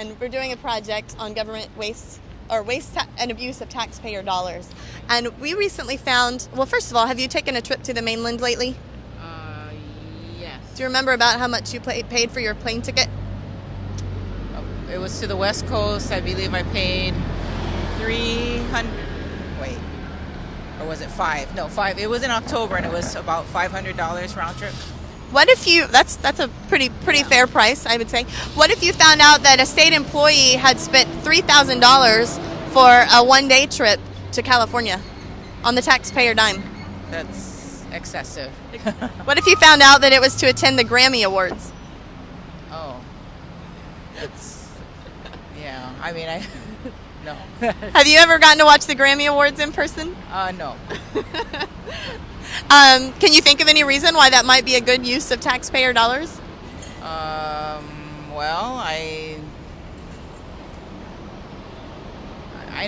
and we're doing a project on government waste and abuse of taxpayer dollars. And we recently found, well, first of all, have you taken a trip to the mainland lately? Yes. Do you remember about how much you paid for your plane ticket? It was to the West Coast. I believe I paid $300. Wait. Or was it $5? No, $5. It was in October, and it was about $500 round trip. What if you, that's a pretty fair price, I would say. What if you found out that a state employee had spent $3,000 for a one-day trip to California on the taxpayer dime? That's excessive. What if you found out that it was to attend the Grammy Awards? Oh. Yeah, I mean, no. Have you ever gotten to watch the Grammy Awards in person? No. Can you think of any reason why that might be a good use of taxpayer dollars? Well, I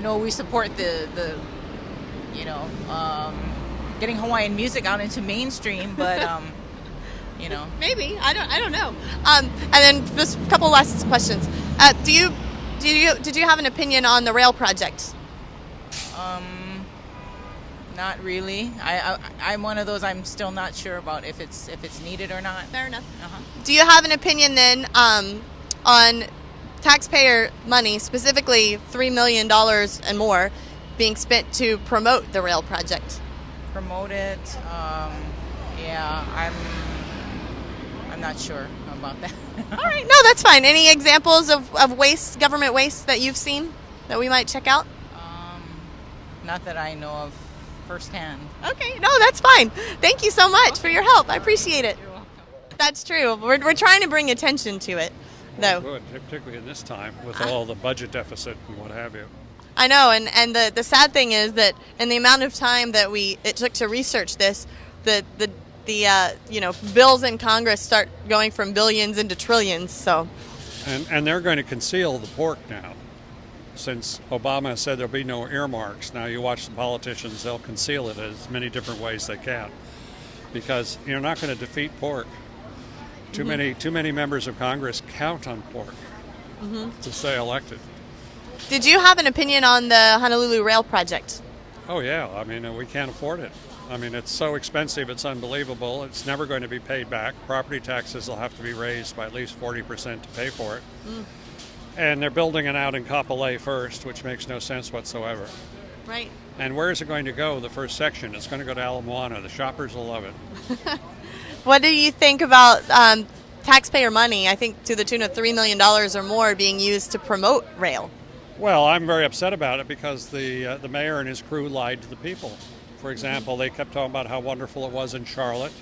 know we support the getting Hawaiian music out into mainstream, but maybe I don't know. And then just a couple last questions. Did you have an opinion on the rail project? Not really. I'm one of those. I'm still not sure about if it's needed or not. Fair enough. Uh-huh. Do you have an opinion then on taxpayer money, specifically $3 million and more, being spent to promote the rail project? Promote it? Yeah, I'm not sure about that. All right, no, that's fine. Any examples of waste, government waste that you've seen that we might check out? Not that I know of firsthand. Okay, no, that's fine. Thank you so much for your help. I appreciate it. You're welcome. That's true. We're trying to bring attention to it, though. Good, particularly in this time with all the budget deficit and what have you. I know, and the sad thing is that in the amount of time that it took to research this, the bills in Congress start going from billions into trillions. So, and they're going to conceal the pork now. Since Obama said there'll be no earmarks, now you watch the politicians, they'll conceal it as many different ways they can, because you're not going to defeat pork. Too many members of Congress count on pork to stay elected. Did you have an opinion on the Honolulu rail project? Oh yeah, I mean, we can't afford it. I mean, it's so expensive, it's unbelievable. It's never going to be paid back. Property taxes will have to be raised by at least 40% to pay for it. And they're building it out in Kapolei first, which makes no sense whatsoever. Right. And where is it going to go, the first section? It's going to go to Ala Moana. The shoppers will love it. What do you think about taxpayer money, I think to the tune of $3 million or more, being used to promote rail? Well, I'm very upset about it because the mayor and his crew lied to the people. For example, they kept talking about how wonderful it was in Charlotte,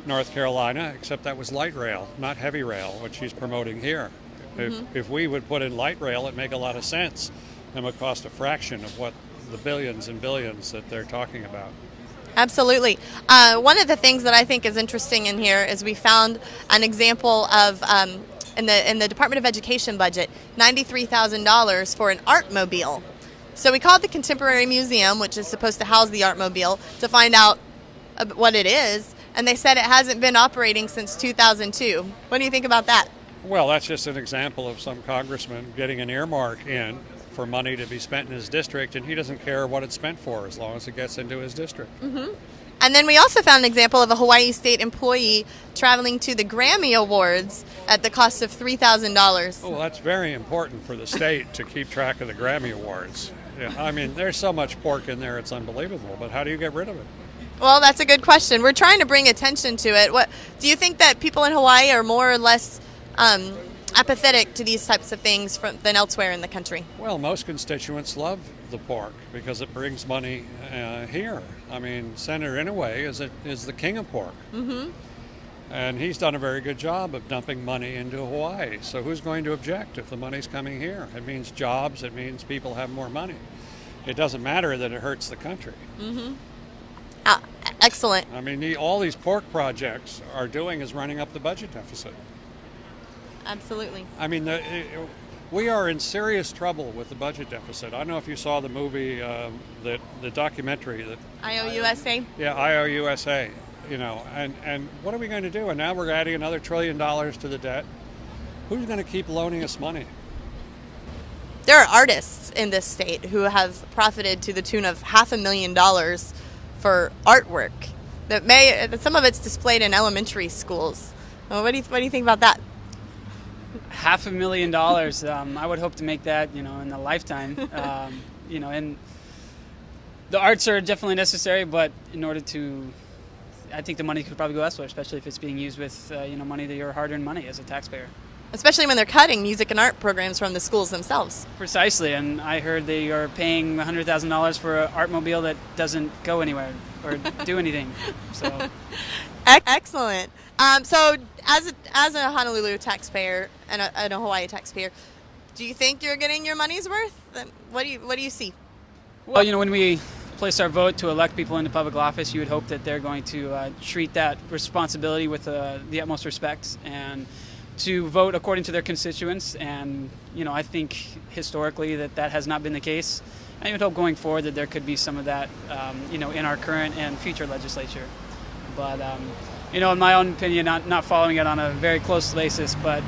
North Carolina, except that was light rail, not heavy rail, which he's promoting here. If we would put in light rail, it'd make a lot of sense. It would cost a fraction of what the billions and billions that they're talking about. Absolutely. One of the things that I think is interesting in here is we found an example of, in the Department of Education budget, $93,000 for an Artmobile. So we called the Contemporary Museum, which is supposed to house the Artmobile, to find out what it is, and they said it hasn't been operating since 2002. What do you think about that? Well, that's just an example of some congressman getting an earmark in for money to be spent in his district, and he doesn't care what it's spent for as long as it gets into his district. And then we also found an example of a Hawaii state employee traveling to the Grammy Awards at the cost of $3,000. Oh, well, that's very important for the state to keep track of the Grammy Awards. Yeah, I mean, there's so much pork in there, it's unbelievable, but how do you get rid of it? Well, that's a good question. We're trying to bring attention to it. What do you think that people in Hawaii are more or less apathetic to these types of things than elsewhere in the country? Well, most constituents love the pork because it brings money here. I mean, Senator Inouye is the king of pork. And he's done a very good job of dumping money into Hawaii. So who's going to object if the money's coming here? It means jobs. It means people have more money. It doesn't matter that it hurts the country. Excellent. I mean, all these pork projects are doing is running up the budget deficit. Absolutely. I mean, we are in serious trouble with the budget deficit. I don't know if you saw the movie, the documentary that IOUSA? Yeah, IOUSA. You know, and what are we going to do? And now we're adding another $1 trillion to the debt. Who's going to keep loaning us money? There are artists in this state who have profited to the tune of $500,000 for artwork that some of it's displayed in elementary schools. What do you think about that? $500,000. I would hope to make that, in a lifetime. And the arts are definitely necessary, but in order to, I think the money could probably go elsewhere, especially if it's being used with, money that your hard-earned money as a taxpayer. Especially when they're cutting music and art programs from the schools themselves. Precisely, and I heard they are paying $100,000 for an Artmobile that doesn't go anywhere or do anything. So, excellent. So, as a Honolulu taxpayer and a Hawaii taxpayer, do you think you're getting your money's worth? What do you see? Well, when we place our vote to elect people into public office, you would hope that they're going to treat that responsibility with the utmost respect and to vote according to their constituents. And I think historically that has not been the case. I would hope going forward that there could be some of that, in our current and future legislature. But in my own opinion, not following it on a very close basis, but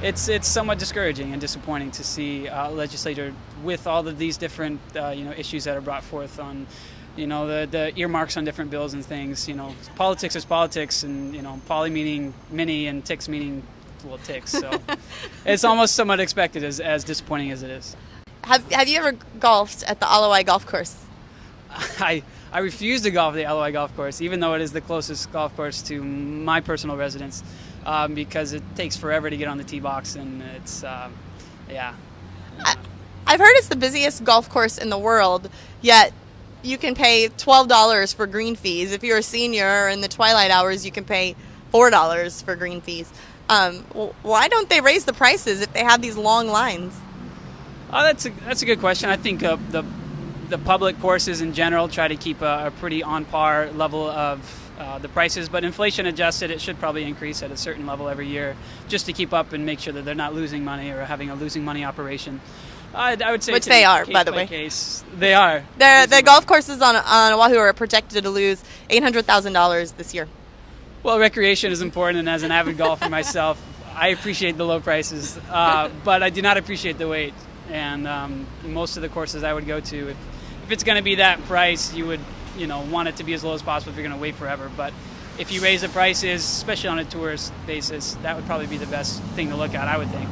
it's somewhat discouraging and disappointing to see a legislator with all of these different issues that are brought forth on the earmarks on different bills and things. Politics is politics, and poly meaning mini and ticks meaning ticks. So it's almost somewhat expected, as disappointing as it is. Have you ever golfed at the Alawai golf course? I refuse to golf at the Alawai golf course, even though it is the closest golf course to my personal residence, because it takes forever to get on the tee box, and it's yeah. I've heard it's the busiest golf course in the world, yet you can pay $12 for green fees. If you're a senior in the twilight hours, you can pay $4 for green fees. Why don't they raise the prices if they have these long lines? Oh, that's a good question. I think the public courses in general try to keep a pretty on par level of the prices, but inflation adjusted, it should probably increase at a certain level every year just to keep up and make sure that they're not losing money or having a losing money operation. I would say, which they are, by the way. They are. The golf courses on Oahu are projected to lose $800,000 this year. Well, recreation is important, and as an avid golfer myself, I appreciate the low prices, but I do not appreciate the wait. And most of the courses I would go to, if it's going to be that price, you would want it to be as low as possible if you're going to wait forever. But if you raise the prices, especially on a tourist basis, that would probably be the best thing to look at, I would think.